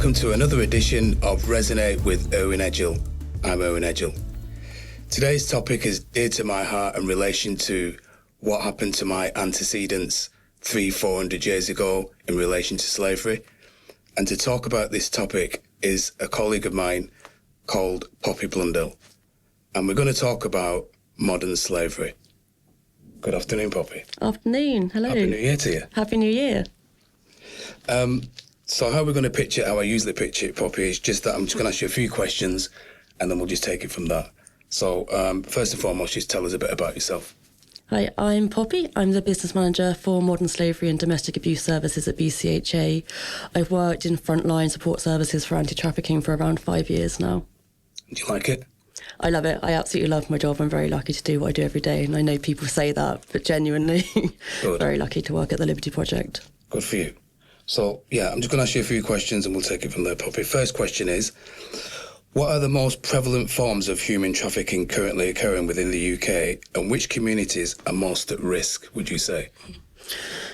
welcome to another edition of Resonate with Irwin Edgehill. I'm Irwin Edgehill. Today's topic is dear to my heart in relation to what happened to my antecedents 300-400 years ago in relation to slavery. And to talk about this topic is a colleague of mine called Poppy Blundell. And we're going to talk about modern slavery. Good afternoon, Poppy. Afternoon. Hello. Happy New Year to you. Happy New Year. So how we're going to pitch it, how I usually pitch it, Poppy, is just that I'm just going to ask you a few questions and then we'll just take it from that. So first and foremost, just tell us a bit about yourself. Hi, I'm Poppy. I'm the business manager for modern slavery and domestic abuse services at BCHA. I've worked in frontline support services for anti-trafficking for around 5 years now. Do you like it? I love it. I absolutely love my job. I'm very lucky to do what I do every day. And I know people say that, but genuinely, very lucky to work at the Liberty Project. Good for you. So, yeah, I'm just going to ask you a few questions and we'll take it from there, Poppy. First question is, what are the most prevalent forms of human trafficking currently occurring within the UK and which communities are most at risk, would you say?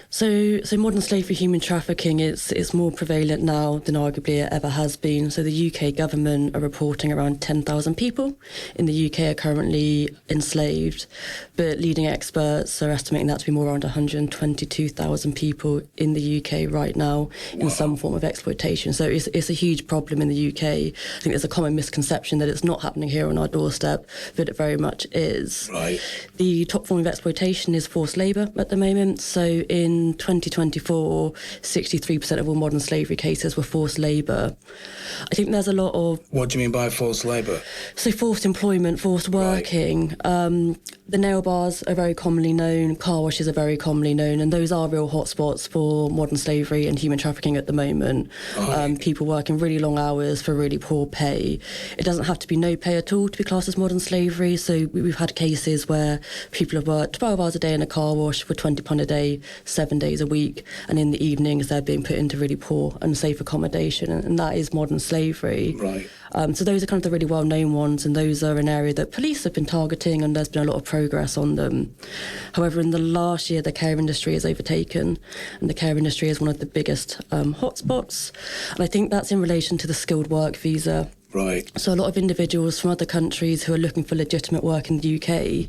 So modern slavery, human trafficking is more prevalent now than arguably it ever has been. So the UK government are reporting around 10,000 people in the UK are currently enslaved, but leading experts are estimating that to be more around 122,000 people in the UK right now in some form of exploitation. So it's a huge problem in the UK. I think there's a common misconception that it's not happening here on our doorstep, but it very much is. Right. The top form of exploitation is forced labour at the moment. So in 2024, 63% of all modern slavery cases were forced labour. I think there's a lot of... What do you mean by forced labour? So forced employment, forced working. Right. The nail bars are very commonly known, car washes are very commonly known, and those are real hotspots for modern slavery and human trafficking at the moment. Right. People working really long hours for really poor pay. It doesn't have to be no pay at all to be classed as modern slavery. So we've had cases where people have worked 12 hours a day in a car wash for £20 a day, 7 days a week, and in the evenings they're being put into really poor, unsafe accommodation, and that is modern slavery. Right. So those are kind of the really well-known ones, and those are an area that police have been targeting, and there's been a lot of progress on them. However, in the last year, the care industry has overtaken, and the care industry is one of the biggest hotspots, and I think that's in relation to the skilled work visa. Right. So a lot of individuals from other countries who are looking for legitimate work in the UK,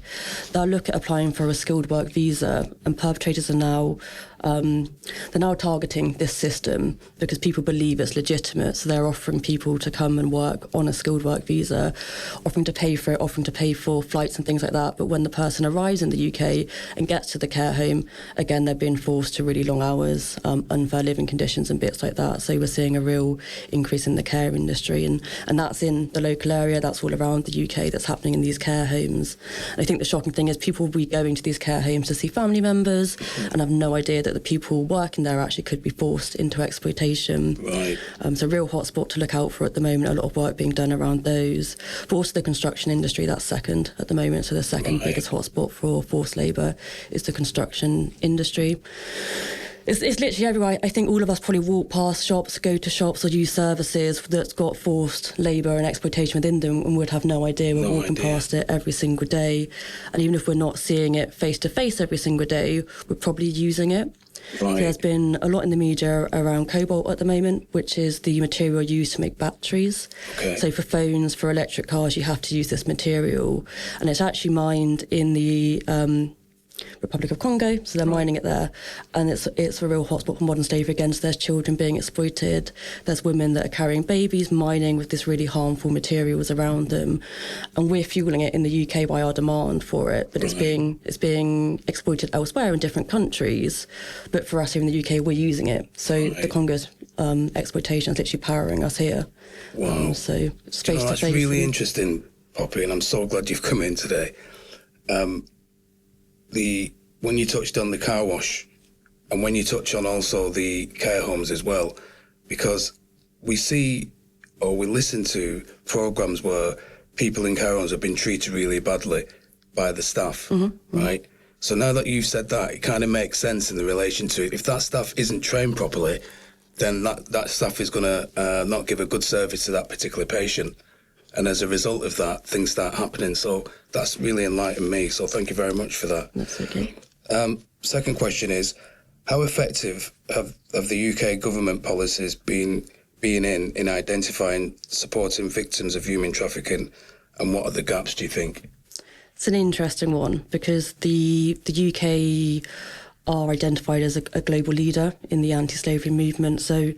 they'll look at applying for a skilled work visa, and perpetrators are now they're now targeting this system because people believe it's legitimate. So they're offering people to come and work on a skilled work visa, offering to pay for it, offering to pay for flights and things like that. But when the person arrives in the UK and gets to the care home, again, they're being forced to really long hours, unfair living conditions and bits like that. So we're seeing a real increase in the care industry. And that's in the local area, that's all around the UK that's happening in these care homes. And I think the shocking thing is people will be going to these care homes to see family members and have no idea that the people working there actually could be forced into exploitation. Right. So a real hotspot to look out for at the moment, a lot of work being done around those. But also the construction industry, that's second at the moment. So the second biggest hotspot for forced labour is the construction industry. It's literally everywhere. I think all of us probably walk past shops, go to shops or use services that's got forced labour and exploitation within them and would have no idea. We're walking past it every single day. And even if we're not seeing it face to face every single day, we're probably using it. Right. There's been a lot in the media around cobalt at the moment, which is the material used to make batteries. Okay. So for phones, for electric cars, you have to use this material. And it's actually mined in the Republic of Congo, so they're mining it there, and it's a real hotspot for modern slavery again. So there's children being exploited, there's women that are carrying babies, mining with this really harmful materials around them, and we're fueling it in the UK by our demand for it, but it's being exploited elsewhere in different countries, but for us here in the UK we're using it. So the Congo's exploitation is literally powering us here. Wow. So space to that's face. really interesting, Poppy, and I'm so glad you've come in today. When you touched on the car wash and when you touch on also the care homes as well, because we see or we listen to programmes where people in care homes have been treated really badly by the staff, right? So now that you've said that, it kind of makes sense in the relation to if that staff isn't trained properly, then that staff is going to not give a good service to that particular patient. And as a result of that, things start happening. So that's really enlightened me. So thank you very much for that. That's okay. Second question is, how effective have the UK government policies been being in identifying, supporting victims of human trafficking, and what are the gaps, do you think? It's an interesting one because the UK are identified as a global leader in the anti-slavery movement. So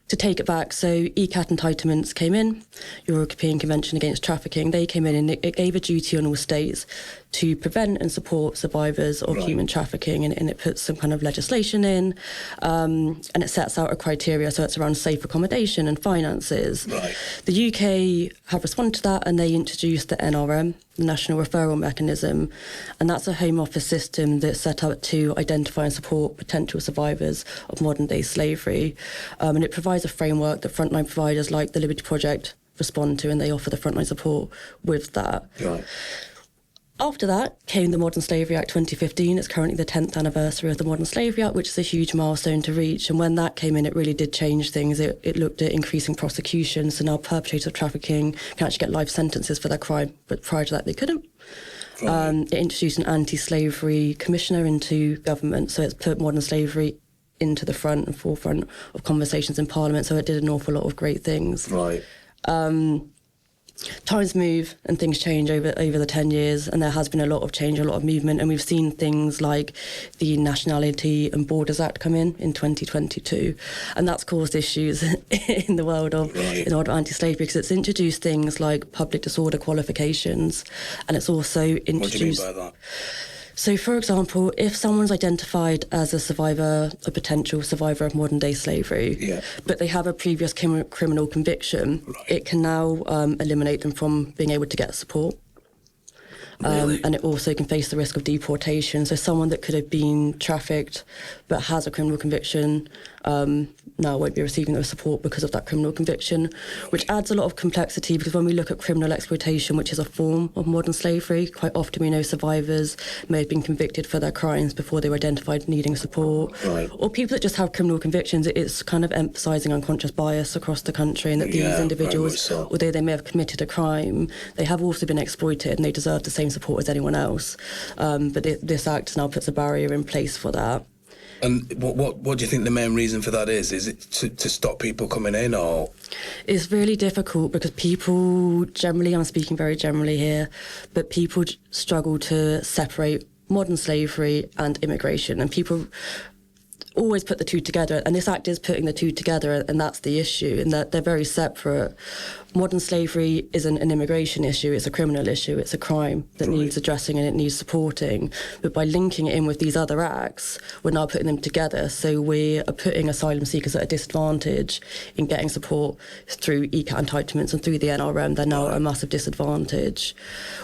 to take it back, so ECAT entitlements came in, European Convention Against Trafficking, they came in and it gave a duty on all states to prevent and support survivors of human trafficking, and it puts some kind of legislation in, and it sets out a criteria, so it's around safe accommodation and finances. The UK have responded to that and they introduced the NRM, the National Referral Mechanism, and that's a Home Office system that's set up to identify and support potential survivors of modern day slavery, and it provides a framework that frontline providers like the Liberty Project respond to, and they offer the frontline support with that. After that came the Modern Slavery Act 2015. It's currently the 10th anniversary of the Modern Slavery Act, which is a huge milestone to reach. And when that came in, it really did change things. It looked at increasing prosecution. So now perpetrators of trafficking can actually get life sentences for their crime, but prior to that, they couldn't. It introduced an anti-slavery commissioner into government. So it's put modern slavery into the front and forefront of conversations in Parliament. So it did an awful lot of great things. Times move and things change over the 10 years, and there has been a lot of change, a lot of movement, and we've seen things like the Nationality and Borders Act come in 2022, and that's caused issues in the world of anti-slavery because it's introduced things like public disorder qualifications, and it's also introduced... What do you mean by that? So, for example, if someone's identified as a potential survivor of modern-day slavery, but they have a previous criminal conviction, it can now eliminate them from being able to get support. And it also can face the risk of deportation. So someone that could have been trafficked but has a criminal conviction now won't be receiving the support because of that criminal conviction, which adds a lot of complexity because when we look at criminal exploitation, which is a form of modern slavery, quite often we know survivors may have been convicted for their crimes before they were identified needing support. Or people that just have criminal convictions, it's kind of emphasising unconscious bias across the country, and that these individuals, although they may have committed a crime, they have also been exploited and they deserve the same support as anyone else. But this Act now puts a barrier in place for that. And what do you think the main reason for that is? Is it to stop people coming in, or...? It's really difficult because people generally, I'm speaking very generally here, but people struggle to separate modern slavery and immigration, and people always put the two together, and this Act is putting the two together, and that's the issue, in that they're very separate. Modern slavery isn't an immigration issue, it's a criminal issue, it's a crime that needs addressing and it needs supporting. But by linking it in with these other acts, we're now putting them together, so we are putting asylum seekers at a disadvantage in getting support through ECAT entitlements and through the NRM. They're now at a massive disadvantage.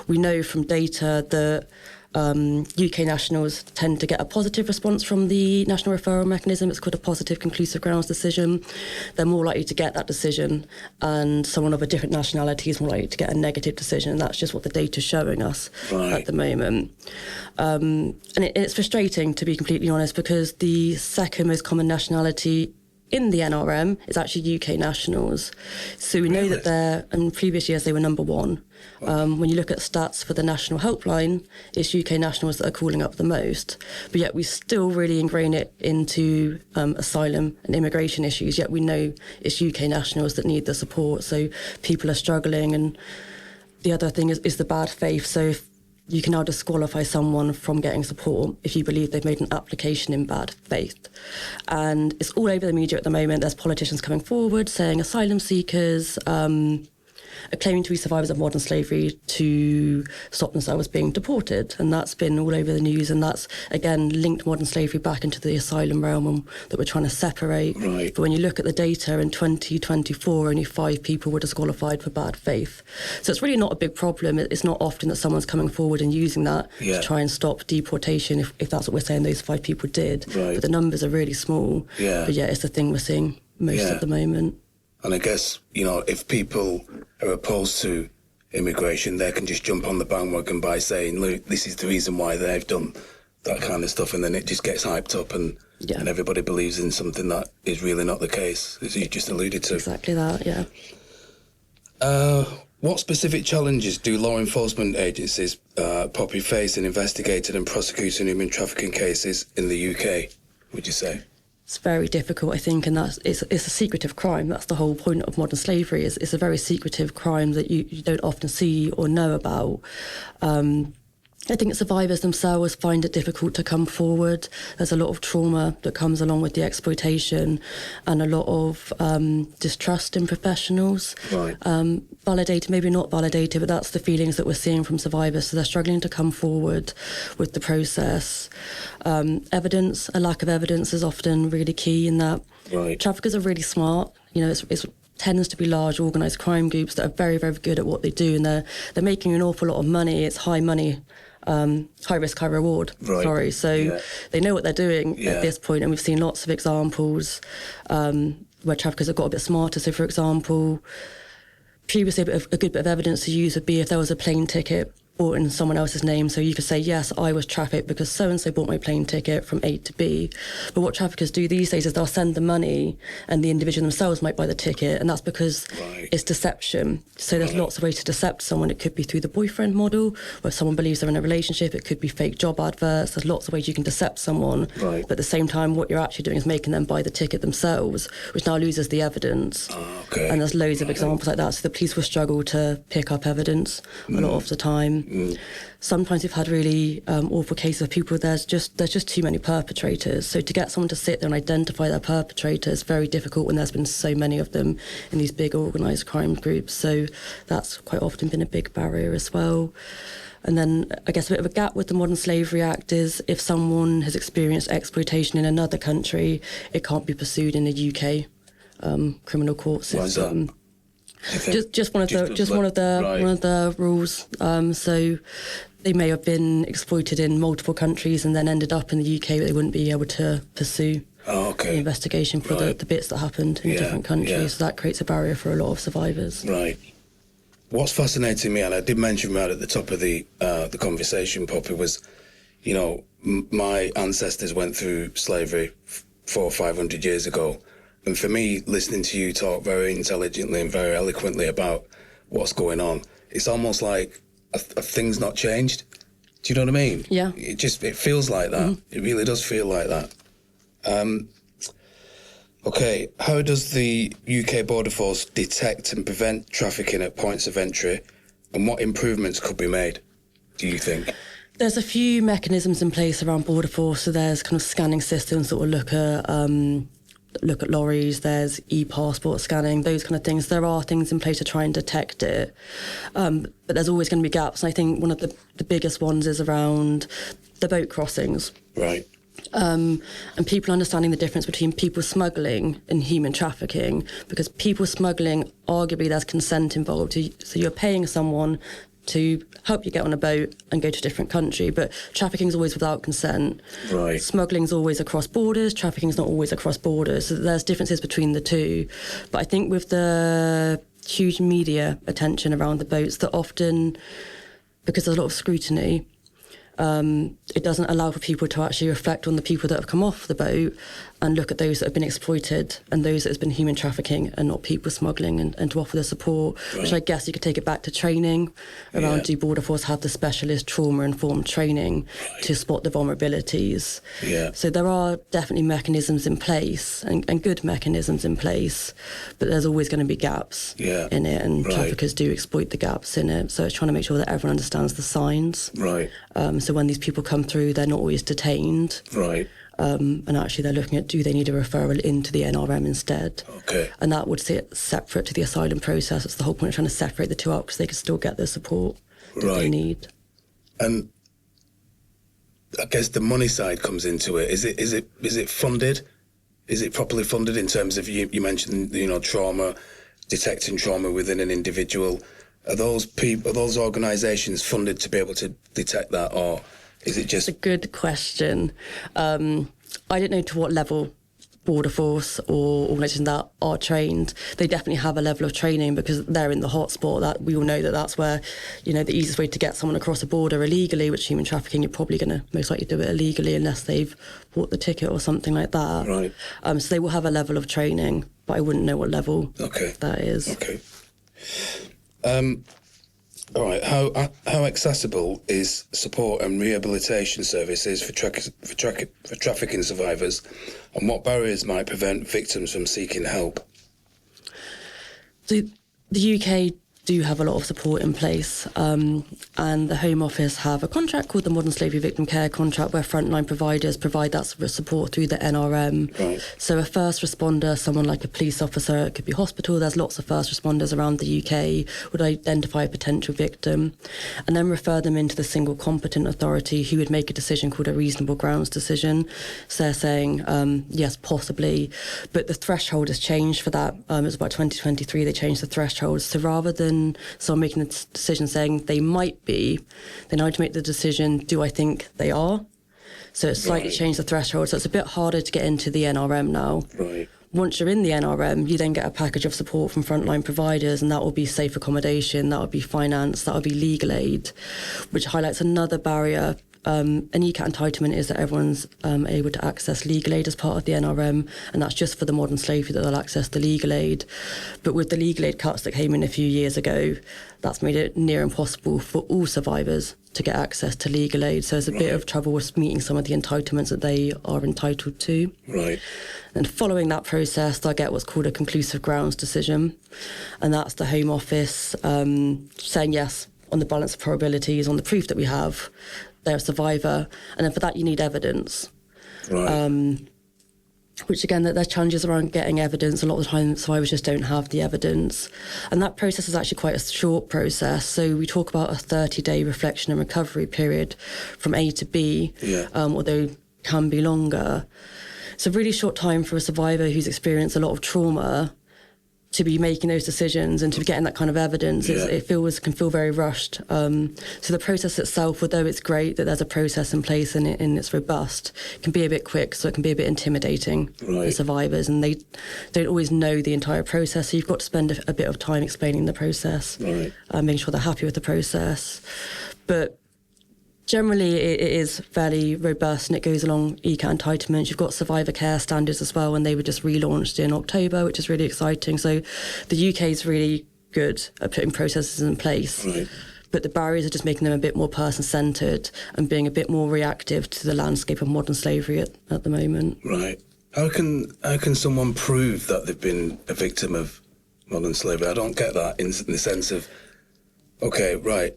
We know from data that UK nationals tend to get a positive response from the National Referral Mechanism. It's called a positive conclusive grounds decision. They're more likely to get that decision, and someone of a different nationality is more likely to get a negative decision, and that's just what the data's showing us at the moment. And it's frustrating, to be completely honest, because the second most common nationality in the NRM is actually UK nationals. So we know that in previous years they were number one. When you look at stats for the national helpline, it's UK nationals that are calling up the most. But yet we still really ingrain it into asylum and immigration issues, yet we know it's UK nationals that need the support. So people are struggling. And the other thing is the bad faith. So if you can now disqualify someone from getting support if you believe they've made an application in bad faith. And it's all over the media at the moment. There's politicians coming forward saying asylum seekers are claiming to be survivors of modern slavery to stop themselves being deported. And that's been all over the news. And that's, again, linked modern slavery back into the asylum realm that we're trying to separate. But when you look at the data in 2024, only 5 people were disqualified for bad faith. So it's really not a big problem. It's not often that someone's coming forward and using that to try and stop deportation, if that's what we're saying those 5 people did. But the numbers are really small. But yeah, it's the thing we're seeing most at the moment. And I guess, if people are opposed to immigration, they can just jump on the bandwagon by saying, look, this is the reason why they've done that kind of stuff, and then it just gets hyped up and everybody believes in something that is really not the case, as you just alluded to. Exactly that, yeah. What specific challenges do law enforcement agencies, Poppy, face in investigating and prosecuting human trafficking cases in the UK, would you say? It's very difficult, I think, and it's a secretive crime. That's the whole point of modern slavery. It's a very secretive crime that you don't often see or know about. I think survivors themselves find it difficult to come forward. There's a lot of trauma that comes along with the exploitation and a lot of distrust in professionals. Right. Validated, maybe not validated, but that's the feelings that we're seeing from survivors. So they're struggling to come forward with the process. Evidence, a lack of evidence is often really key in that. Right. Traffickers are really smart. You know, it tends to be large organised crime groups that are very, very good at what they do, and they're making an awful lot of money. It's high money. High risk, high reward. Right. Sorry. So they know what they're doing at this point, and we've seen lots of examples where traffickers have got a bit smarter. So, for example, previously a good bit of evidence to use would be if there was a plane ticket bought in someone else's name. So you could say, yes, I was trafficked because so-and-so bought my plane ticket from A to B. But what traffickers do these days is they'll send the money and the individual themselves might buy the ticket. And that's because it's deception. So there's lots of ways to decept someone. It could be through the boyfriend model, or if someone believes they're in a relationship, it could be fake job adverts. There's lots of ways you can decept someone. Right. But at the same time, what you're actually doing is making them buy the ticket themselves, which now loses the evidence. Okay. And there's loads of examples like that. So the police will struggle to pick up evidence a lot of the time. Sometimes we've had really awful cases of people, there's just too many perpetrators. So to get someone to sit there and identify their perpetrator is very difficult when there's been so many of them in these big organised crime groups. So that's quite often been a big barrier as well. And then I guess a bit of a gap with the Modern Slavery Act is if someone has experienced exploitation in another country, it can't be pursued in the UK criminal court system. Just one of the rules. So they may have been exploited in multiple countries and then ended up in the UK, but they wouldn't be able to pursue the investigation for the bits that happened in different countries. So that creates a barrier for a lot of survivors. Right. What's fascinating me, and I did mention right at the top of the conversation, Poppy, was, you know, my ancestors went through slavery 400 or 500 years ago. And for me, listening to you talk very intelligently and very eloquently about what's going on, it's almost like a thing's not changed. Do you know what I mean? Yeah. It feels like that. Mm-hmm. It really does feel like that. Okay, how does the UK Border Force detect and prevent trafficking at points of entry, and what improvements could be made, do you think? There's a few mechanisms in place around Border Force. So there's kind of scanning systems that will look at lorries, there's e-passport scanning, those kind of things. There are things in place to try and detect it. But there's always going to be gaps. And I think one of the biggest ones is around the boat crossings. Right. And people understanding the difference between people smuggling and human trafficking, because people smuggling, arguably there's consent involved. So you're paying someone to help you get on a boat and go to a different country, but trafficking is always without consent. Right. Smuggling's always across borders, trafficking's not always across borders, so there's differences between the two. But I think with the huge media attention around the boats, that often, because there's a lot of scrutiny, it doesn't allow for people to actually reflect on the people that have come off the boat and look at those that have been exploited and those that has been human trafficking and not people smuggling, and to offer the support, which I guess you could take it back to training around do Border Force have the specialist trauma-informed training to spot the vulnerabilities. Yeah. So there are definitely mechanisms in place and good mechanisms in place, but there's always going to be gaps in it, and traffickers do exploit the gaps in it. So it's trying to make sure that everyone understands the signs. Right. So when these people come through, they're not always detained. Right. And actually they're looking at, do they need a referral into the NRM instead? Okay. And that would sit separate to the asylum process. It's the whole point of trying to separate the two out, because they can still get the support that they need. And I guess the money side comes into it. Is it funded? Is it properly funded in terms of, you mentioned, trauma, detecting trauma within an individual? Are those organisations funded to be able to detect that, or is it just... It's a good question. I don't know to what level Border Force or organisations that are trained. They definitely have a level of training because they're in the hotspot. That we all know that's where, the easiest way to get someone across a border illegally, which human trafficking, you're probably going to most likely do it illegally unless they've bought the ticket or something like that. Right. So they will have a level of training, but I wouldn't know what level that is. Okay. All right. How accessible is support and rehabilitation services for trafficking survivors, and what barriers might prevent victims from seeking help? The UK do have a lot of support in place, and the Home Office have a contract called the Modern Slavery Victim Care Contract, where frontline providers provide that support through the NRM. Right. So a first responder, someone like a police officer, it could be hospital, there's lots of first responders around the UK, would identify a potential victim and then refer them into the single competent authority who would make a decision called a reasonable grounds decision. So they're saying, yes, possibly, but the threshold has changed for that. It was about 2023, they changed the threshold. So rather than someone making the decision saying they might be, they now have to make the decision, do I think they are? So it's slightly changed the threshold. So it's a bit harder to get into the NRM now. Right. Once you're in the NRM, you then get a package of support from frontline providers, and that will be safe accommodation, that will be finance, that will be legal aid, which highlights another barrier. An ECAT entitlement is that everyone's able to access legal aid as part of the NRM, and that's just for the modern slavery that they'll access the legal aid. But with the legal aid cuts that came in a few years ago, that's made it near impossible for all survivors to get access to legal aid. So there's a bit of trouble with meeting some of the entitlements that they are entitled to. Right. And following that process, they'll get what's called a conclusive grounds decision, and that's the Home Office saying yes on the balance of probabilities, on the proof that we have, they're a survivor, and then for that you need evidence. Right. Which again, there's challenges around getting evidence. A lot of the time survivors just don't have the evidence. And that process is actually quite a short process. So we talk about a 30-day reflection and recovery period from A to B, although it can be longer. It's a really short time for a survivor who's experienced a lot of trauma to be making those decisions and to be getting that kind of evidence. It can feel very rushed. So the process itself, although it's great that there's a process in place and it's robust, can be a bit quick, so it can be a bit intimidating for survivors, and they don't always know the entire process. So you've got to spend a bit of time explaining the process, making sure they're happy with the process. But generally, it is fairly robust and it goes along ECAT entitlements. You've got survivor care standards as well, and they were just relaunched in October, which is really exciting. So the UK is really good at putting processes in place. But the barriers are just making them a bit more person-centred and being a bit more reactive to the landscape of modern slavery at the moment. Right. How can someone prove that they've been a victim of modern slavery? I don't get that in the sense of, okay, right,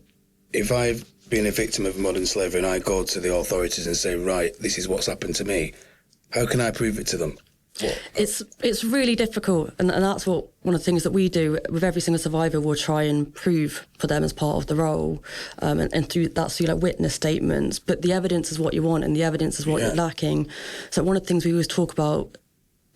if I've been a victim of modern slavery and I go to the authorities and say, right, this is what's happened to me, how can I prove it to them? It's really difficult, and that's one of the things that we do with every single survivor. We'll try and prove for them as part of the role, and through like witness statements. But the evidence is what you want, and the evidence is what you're lacking. So one of the things we always talk about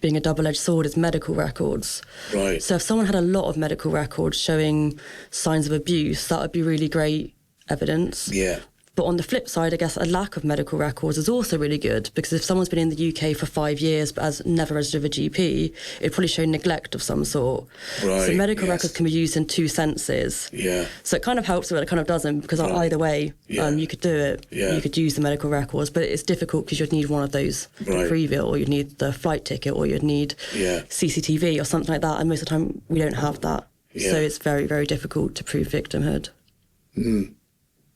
being a double-edged sword is medical records. Right. So if someone had a lot of medical records showing signs of abuse, that would be really great evidence. Yeah. But on the flip side, I guess a lack of medical records is also really good, because if someone's been in the UK for 5 years but has never registered with a GP, it'd probably show neglect of some sort. Right. So medical records can be used in two senses. Yeah. So it kind of helps, but it kind of doesn't, because either way, you could do it. Yeah. You could use the medical records, but it's difficult because you'd need one of those to prove it, or you'd need the flight ticket, or you'd need CCTV or something like that. And most of the time, we don't have that. Yeah. So it's very, very difficult to prove victimhood.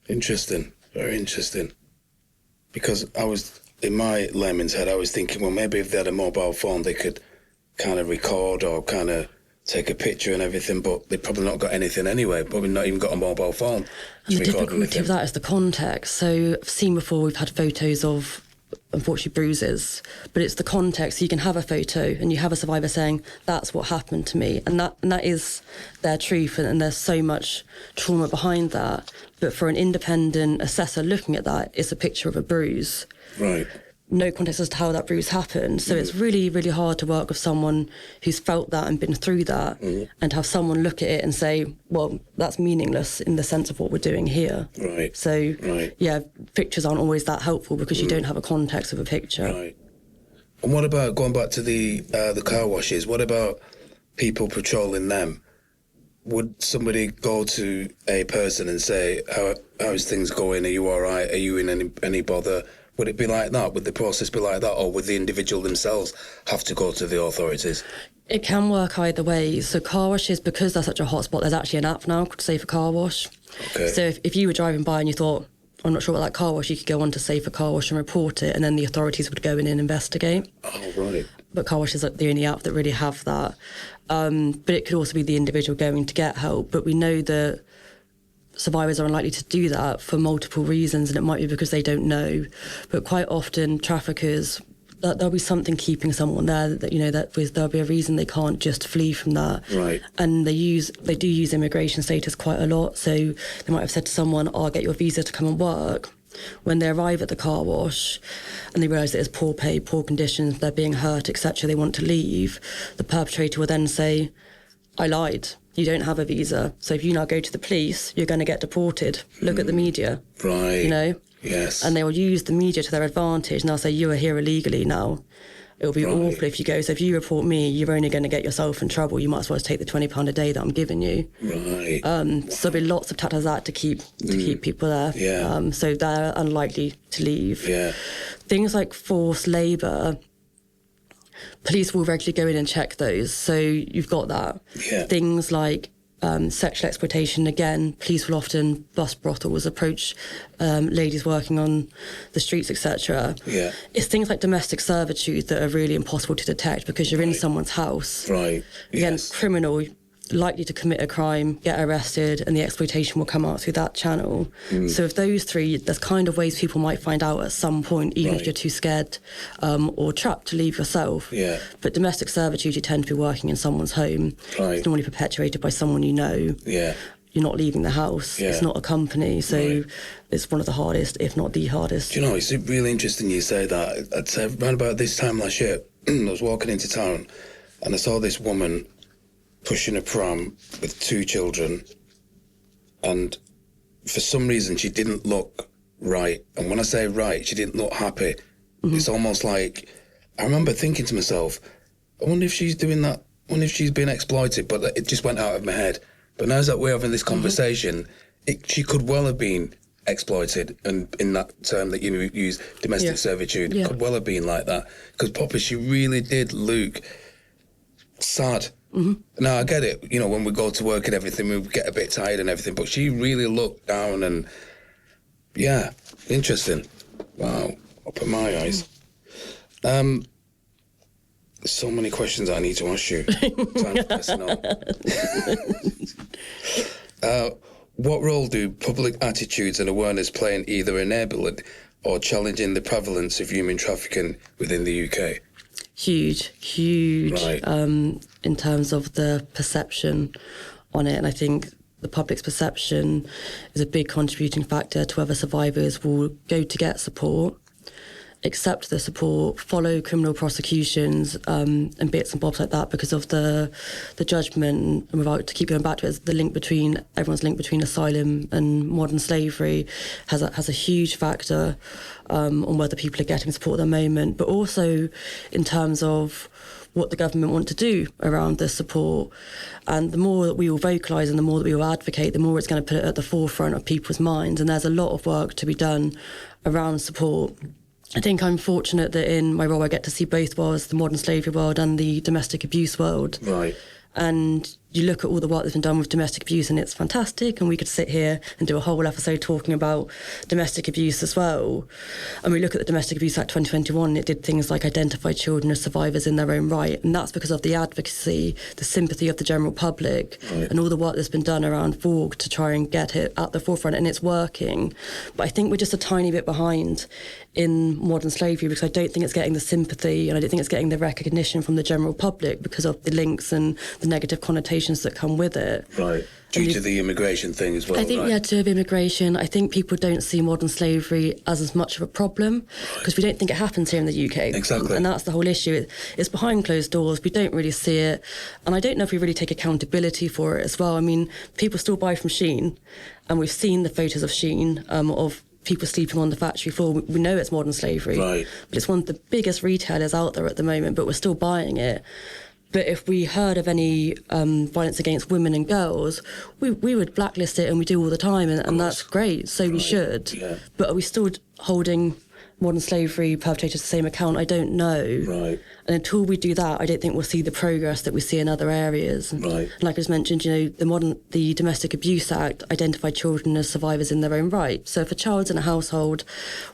Interesting. Very interesting. Because I was, in my layman's head, I was thinking, well, maybe if they had a mobile phone, they could kind of record or kind of take a picture and everything, but they've probably not got anything anyway, probably not even got a mobile phone. The difficulty of that is the context. So I've seen before, we've had photos of, unfortunately, bruises, but it's the context. So you can have a photo and you have a survivor saying, that's what happened to me. And that is their truth, and there's so much trauma behind that. But for an independent assessor looking at that, it's a picture of a bruise. Right. No context as to how that bruise happened. So it's really, really hard to work with someone who's felt that and been through that, and have someone look at it and say, well, that's meaningless in the sense of what we're doing here. Right. So, pictures aren't always that helpful because you don't have a context of a picture. Right. And what about, going back to the car washes, what about people patrolling them? Would somebody go to a person and say, how's things going? Are you all right? Are you in any bother? Would it be like that? Would the process be like that? Or would the individual themselves have to go to the authorities? It can work either way. So car washes, because they're such a hotspot, there's actually an app now called Safer Car Wash. Okay. So if you were driving by and you thought, I'm not sure about that car wash, you could go on to Safer Car Wash and report it, and then the authorities would go in and investigate. Oh, right. But car wash is the only app that really have that. But it could also be the individual going to get help. But we know that survivors are unlikely to do that for multiple reasons, and it might be because they don't know. But quite often, traffickers, there'll be something keeping someone there, that there'll be a reason they can't just flee from that. Right. And they do use immigration status quite a lot. So they might have said to someone, I'll get your visa to come and work. When they arrive at the car wash and they realise that it's poor pay, poor conditions, they're being hurt, etc., they want to leave, the perpetrator will then say, I lied. You don't have a visa. So if you now go to the police, you're going to get deported. Look at the media. Right. Yes. And they will use the media to their advantage, and they'll say, you are here illegally now. It'll be awful if you go. So if you report me, you're only going to get yourself in trouble. You might as well take the £20 a day that I'm giving you. Right. So there'll be lots of tactics like that to keep people there. Yeah. So they're unlikely to leave. Yeah. Things like forced labour, police will regularly go in and check those. So you've got that. Yeah. Things like sexual exploitation, again, police will often bust brothels, approach ladies working on the streets, etc. Yeah. It's things like domestic servitude that are really impossible to detect because you're in someone's house. Right. Again, Yes. criminal, likely to commit a crime, get arrested, and the exploitation will come out through that channel. So if those three, there's kind of ways people might find out at some point, even if you're too scared or trapped to leave yourself. Yeah. But domestic servitude, you tend to be working in someone's home. Right. It's normally perpetuated by someone you know. Yeah. You're not leaving the house. Yeah. It's not a company. So Right. it's one of the hardest, if not the hardest. Do you know, it's really interesting you say that. I'd say around about this time last year, I was walking into town and I saw this woman pushing a pram with 2 children, and for some reason she didn't look right. And when I say right, she didn't look happy. It's almost like, I remember thinking to myself, I wonder if she's doing that, I wonder if she's being exploited, but it just went out of my head. But now that we're having this conversation, she could well have been exploited, and in that term that you use, domestic servitude, could well have been like that. Because Poppy, she really did look sad. Now, I get it, when we go to work and everything, we get a bit tired and everything, but she really looked down and, yeah, interesting. Wow, open my eyes. So many questions I need to ask you. Time for pressing on. What role do public attitudes and awareness play in either enabling or challenging the prevalence of human trafficking within the UK? Huge, Right. in terms of the perception on it. And I think the public's perception is a big contributing factor to whether survivors will go to get support, accept the support, follow criminal prosecutions, and bits and bobs like that, because of the judgment. And without to keep going back to it, everyone's link between asylum and modern slavery has a huge factor on whether people are getting support at the moment, but also in terms of what the government want to do around this support. And the more that we will vocalise and the more that we will advocate, the more it's going to put it at the forefront of people's minds. And there's a lot of work to be done around support. I think I'm fortunate that in my role I get to see both worlds, the modern slavery world and the domestic abuse world. Right. And you look at all the work that's been done with domestic abuse and it's fantastic, and we could sit here and do a whole episode talking about domestic abuse as well. And we look at the Domestic Abuse Act 2021, it did things like identify children as survivors in their own right, and that's because of the advocacy, the sympathy of the general public, and all the work that's been done around VOG to try and get it at the forefront, and it's working. But I think we're just a tiny bit behind in modern slavery, because I don't think it's getting the sympathy and I don't think it's getting the recognition from the general public because of the links and the negative connotations that come with it. Right. Due to the immigration thing as well. I think, right? due to immigration, I think people don't see modern slavery as much of a problem because we don't think it happens here in the UK. Exactly. And that's the whole issue. It's behind closed doors. We don't really see it. And I don't know if we really take accountability for it as well. I mean, people still buy from Shein, and we've seen the photos of Shein, of people sleeping on the factory floor. We know it's modern slavery. Right. But it's one of the biggest retailers out there at the moment, but we're still buying it. But if we heard of any violence against women and girls, we would blacklist it, and we do all the time, and that's great, so we should. Yeah. But are we still holding modern slavery perpetrators the same account, I don't know. Right. And until we do that, I don't think we'll see the progress that we see in other areas. Right. Like I was mentioned, the Domestic Abuse Act identified children as survivors in their own right. So if a child's in a household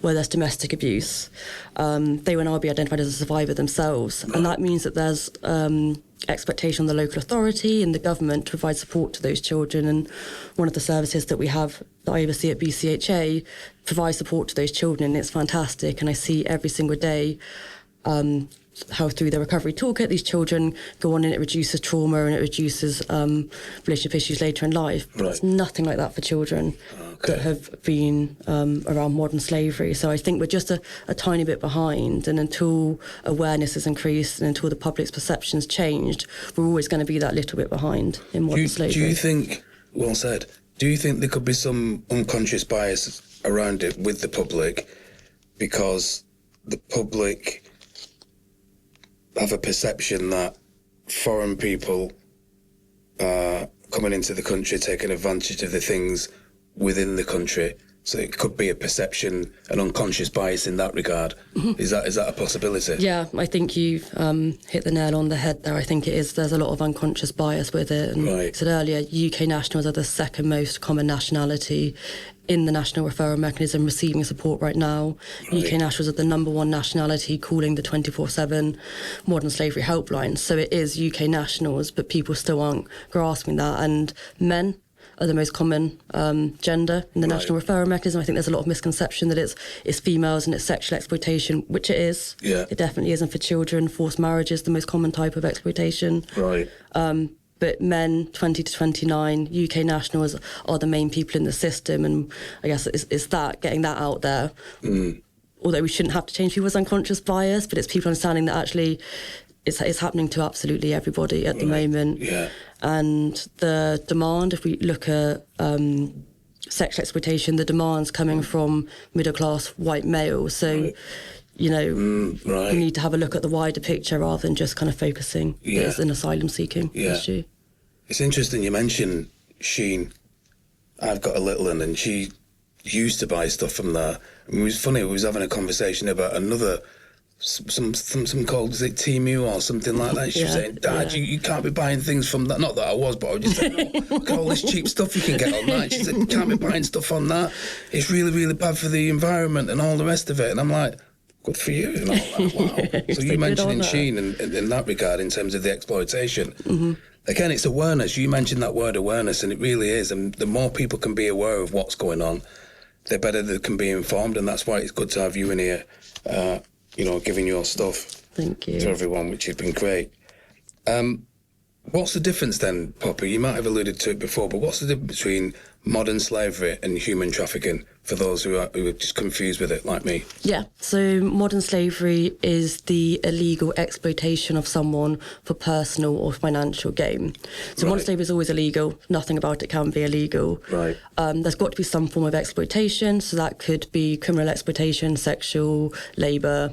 where there's domestic abuse, they will now be identified as a survivor themselves. Right. And that means that there's expectation on the local authority and the government to provide support to those children. And one of the services that we have, that I oversee at BCHA, provides support to those children, and it's fantastic. And I see every single day how through the recovery toolkit these children go on, and it reduces trauma and it reduces relationship issues later in life. But it's nothing like that for children that have been around modern slavery. So I think we're just a tiny bit behind, and until awareness is increased and until the public's perceptions changed, we're always going to be that little bit behind in modern slavery. Do you think, well said, do you think there could be some unconscious bias around it with the public, because the public have a perception that foreign people are coming into the country, taking advantage of the things within the country? So it could be a perception, an unconscious bias in that regard. Mm-hmm. Is that a possibility? Yeah, I think you've hit the nail on the head there. I think it is. There's a lot of unconscious bias with it. And I said earlier, UK nationals are the second most common nationality in the national referral mechanism receiving support right now. UK nationals are the number one nationality calling the 24/7 modern slavery helpline. So it is UK nationals, but people still aren't grasping that. And men are the most common gender in the national referral mechanism. I think there's a lot of misconception that it's females and it's sexual exploitation, which it is. Yeah. It definitely is. And for children, forced marriage is the most common type of exploitation. Right. But men 20 to 29, UK nationals, are the main people in the system. And I guess it's that, getting that out there. Mm. Although we shouldn't have to change people's unconscious bias, but it's people understanding that actually it's happening to absolutely everybody at the moment. Yeah. And the demand, if we look at sexual exploitation, the demand's coming from middle-class white males. So, we need to have a look at the wider picture rather than just kind of focusing as an asylum-seeking issue. It's interesting you mentioned Shein. I've got a little one, and she used to buy stuff from there. It was funny, we was having a conversation about another, some called, is it Temu or something like that? She was saying, Dad, you can't be buying things from that. Not that I was, but I was just saying, look at all this cheap stuff you can get on that. She said, you can't be buying stuff on that. It's really, really bad for the environment and all the rest of it. And I'm like, good for you. And I'm like, wow. So you mentioning Shein in that regard, in terms of the exploitation. Mm-hmm. Again, it's awareness. You mentioned that word awareness, and it really is. And the more people can be aware of what's going on, the better they can be informed. And that's why it's good to have you in here, giving your stuff Thank you. to everyone, which has been great. What's the difference then, Poppy? You might have alluded to it before, but what's the difference between modern slavery and human trafficking for those who are just confused with it, like me? Yeah, so modern slavery is the illegal exploitation of someone for personal or financial gain. So modern slavery is always illegal. Nothing about it can be illegal. Right. There's got to be some form of exploitation, so that could be criminal exploitation, sexual, labour,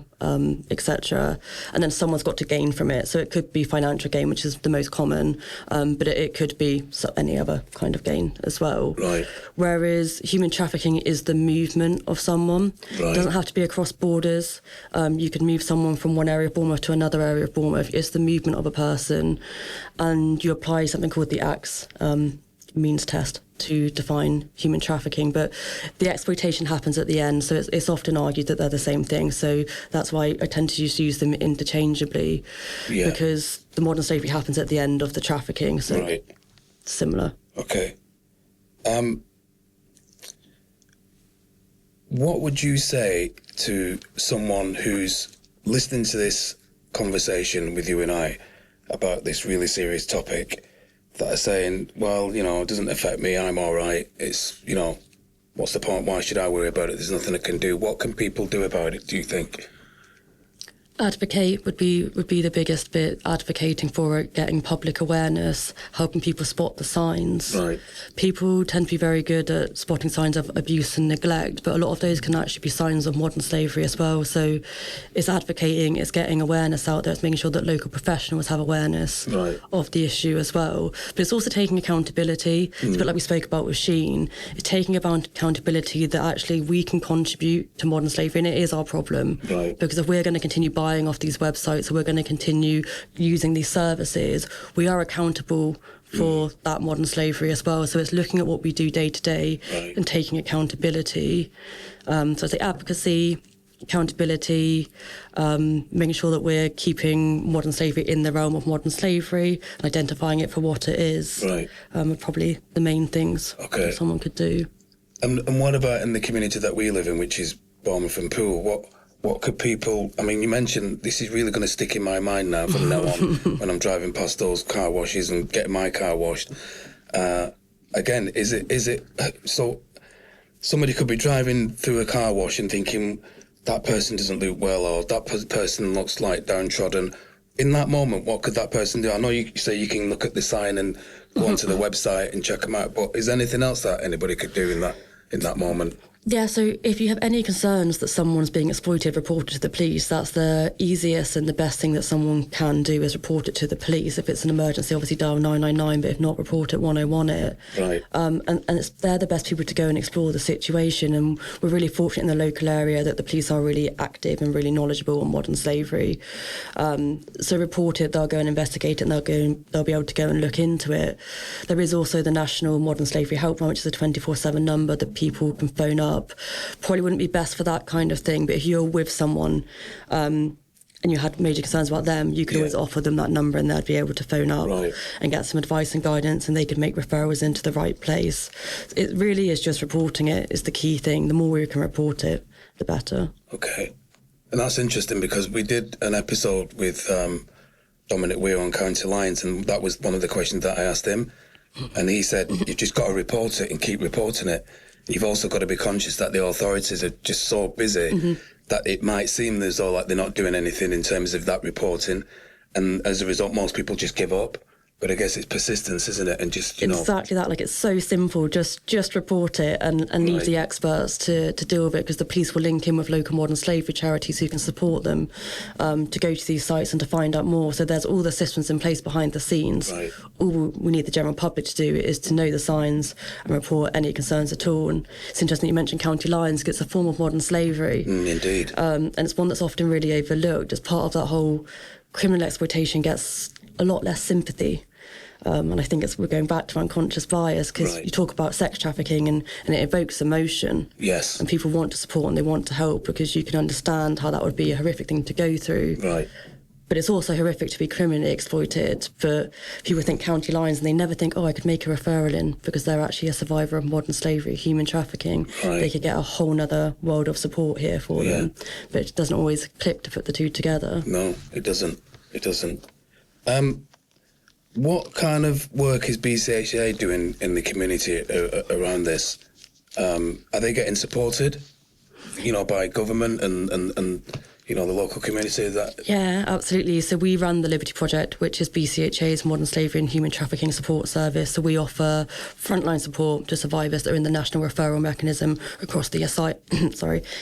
etc. And then someone's got to gain from it. So it could be financial gain, which is the most common, but it could be any other kind of gain as well. Right. Whereas human trafficking is the movement of someone. Right. It doesn't have to be across borders. You could move someone from one area of Bournemouth to another area of Bournemouth. It's the movement of a person, and you apply something called the ACTS means test to define human trafficking, but the exploitation happens at the end, so it's often argued that they're the same thing. So that's why I tend to just use them interchangeably, because the modern slavery happens at the end of the trafficking, so similar. Okay. What would you say to someone who's listening to this conversation with you and I about this really serious topic, that are saying, well, it doesn't affect me, I'm all right, it's, what's the point, why should I worry about it, there's nothing I can do? What can people do about it, do you think? Advocate would be the biggest bit, advocating for it, getting public awareness, helping people spot the signs. Right. People tend to be very good at spotting signs of abuse and neglect, but a lot of those can actually be signs of modern slavery as well. So it's advocating, it's getting awareness out there, it's making sure that local professionals have awareness of the issue as well. But it's also taking accountability. It's a bit like we spoke about with Sheen. It's taking about accountability that actually we can contribute to modern slavery, and it is our problem. Right. Because if we're going to continue buying off these websites, or we're going to continue using these services, we are accountable for that modern slavery as well. So it's looking at what we do day to day and taking accountability. So it's like advocacy, accountability, making sure that we're keeping modern slavery in the realm of modern slavery and identifying it for what it is. Are probably the main things that someone could do. And what about in the community that we live in, which is Bournemouth and Poole? What could people... I mean, you mentioned this is really going to stick in my mind now from now on when I'm driving past those car washes and getting my car washed. Again, is it... So somebody could be driving through a car wash and thinking that person doesn't look well, or that person looks like downtrodden. In that moment, what could that person do? I know you say you can look at the sign and go onto the website and check them out, but is there anything else that anybody could do in that moment? Yeah, so if you have any concerns that someone's being exploited, report it to the police. That's the easiest and the best thing that someone can do, is report it to the police. If it's an emergency, obviously dial 999, but if not, report it 101 it. Right. And they're the best people to go and explore the situation. And we're really fortunate in the local area that the police are really active and really knowledgeable on modern slavery. So report it, they'll go and investigate it, and they'll be able to go and look into it. There is also the National Modern Slavery Helpline, which is a 24/7 number that people can phone up. Probably wouldn't be best for that kind of thing, but if you're with someone and you had major concerns about them, you could always offer them that number, and they'd be able to phone up and get some advice and guidance, and they could make referrals into the right place. It really is just reporting it is the key thing. The more we can report it, the better. Okay. And that's interesting, because we did an episode with Dominic Weir on County Lines, and that was one of the questions that I asked him, and he said, you've just got to report it and keep reporting it. You've also got to be conscious that the authorities are just so busy that it might seem as though like they're not doing anything in terms of that reporting, and as a result most people just give up. But I guess it's persistence, isn't it? And just, you know... Exactly that. Like, it's so simple. Just report it and leave the experts to deal with it, because the police will link in with local modern slavery charities who can support them to go to these sites and to find out more. So there's all the systems in place behind the scenes. All we need the general public to do is to know the signs and report any concerns at all. And it's interesting that you mentioned county lines, because it's a form of modern slavery. Indeed. And it's one that's often really overlooked. As part of that whole criminal exploitation gets a lot less sympathy. And I think we're going back to unconscious bias, because you talk about sex trafficking and it evokes emotion. Yes. And people want to support and they want to help, because you can understand how that would be a horrific thing to go through. Right. But it's also horrific to be criminally exploited. But people think county lines and they never think, I could make a referral in, because they're actually a survivor of modern slavery, human trafficking. They could get a whole nother world of support here for them. But it doesn't always click to put the two together. No, it doesn't. It doesn't. What kind of work is BCHA doing in the community around this? Are they getting supported, by government and the local community? Yeah, absolutely. So we run the Liberty Project, which is BCHA's Modern Slavery and Human Trafficking Support Service. So we offer frontline support to survivors that are in the national referral mechanism across the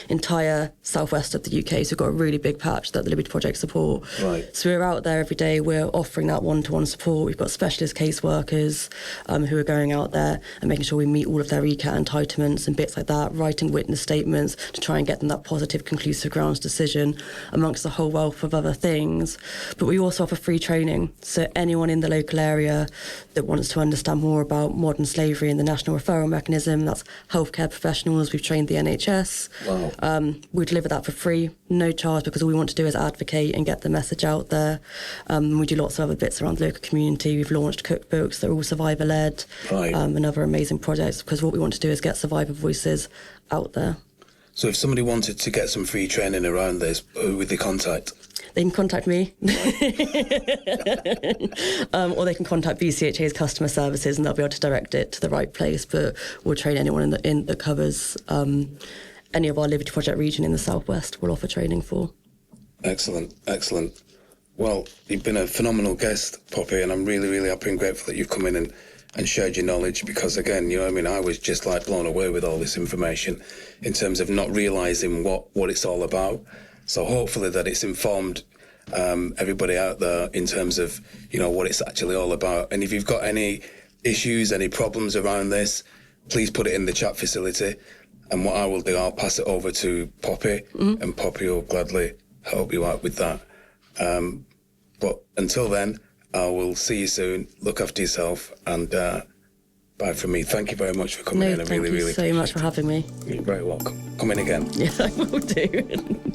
entire southwest of the UK. So we've got a really big patch that the Liberty Project support. Right. So we're out there every day. We're offering that one-to-one support. We've got specialist caseworkers who are going out there and making sure we meet all of their ECAT entitlements and bits like that, writing witness statements to try and get them that positive, conclusive grounds decision, amongst a whole wealth of other things. But we also offer free training. So anyone in the local area that wants to understand more about modern slavery and the national referral mechanism, that's healthcare professionals, we've trained the NHS. Wow. We deliver that for free, no charge, because all we want to do is advocate and get the message out there. We do lots of other bits around the local community. We've launched cookbooks that are all survivor-led, and other amazing projects, because what we want to do is get survivor voices out there. So if somebody wanted to get some free training around this, who would they contact? They can contact me. Or they can contact BCHA's customer services, and they'll be able to direct it to the right place. But we'll train anyone that covers any of our Liberty Project region in the southwest. We'll offer training for. Excellent, excellent. Well, you've been a phenomenal guest, Poppy, and I'm really, really happy and grateful that you've come in and shared your knowledge, because again, you know what I mean, I was just like blown away with all this information in terms of not realising what it's all about. So hopefully that it's informed everybody out there in terms of, you know, what it's actually all about. And if you've got any issues, any problems around this, please put it in the chat facility. And what I will do, I'll pass it over to Poppy, and Poppy will gladly help you out with that. But until then, I will see you soon. Look after yourself, and bye from me. Thank you very much for coming in. I Thank you so much for having me. You're very welcome. Come in again. Yeah, I will do.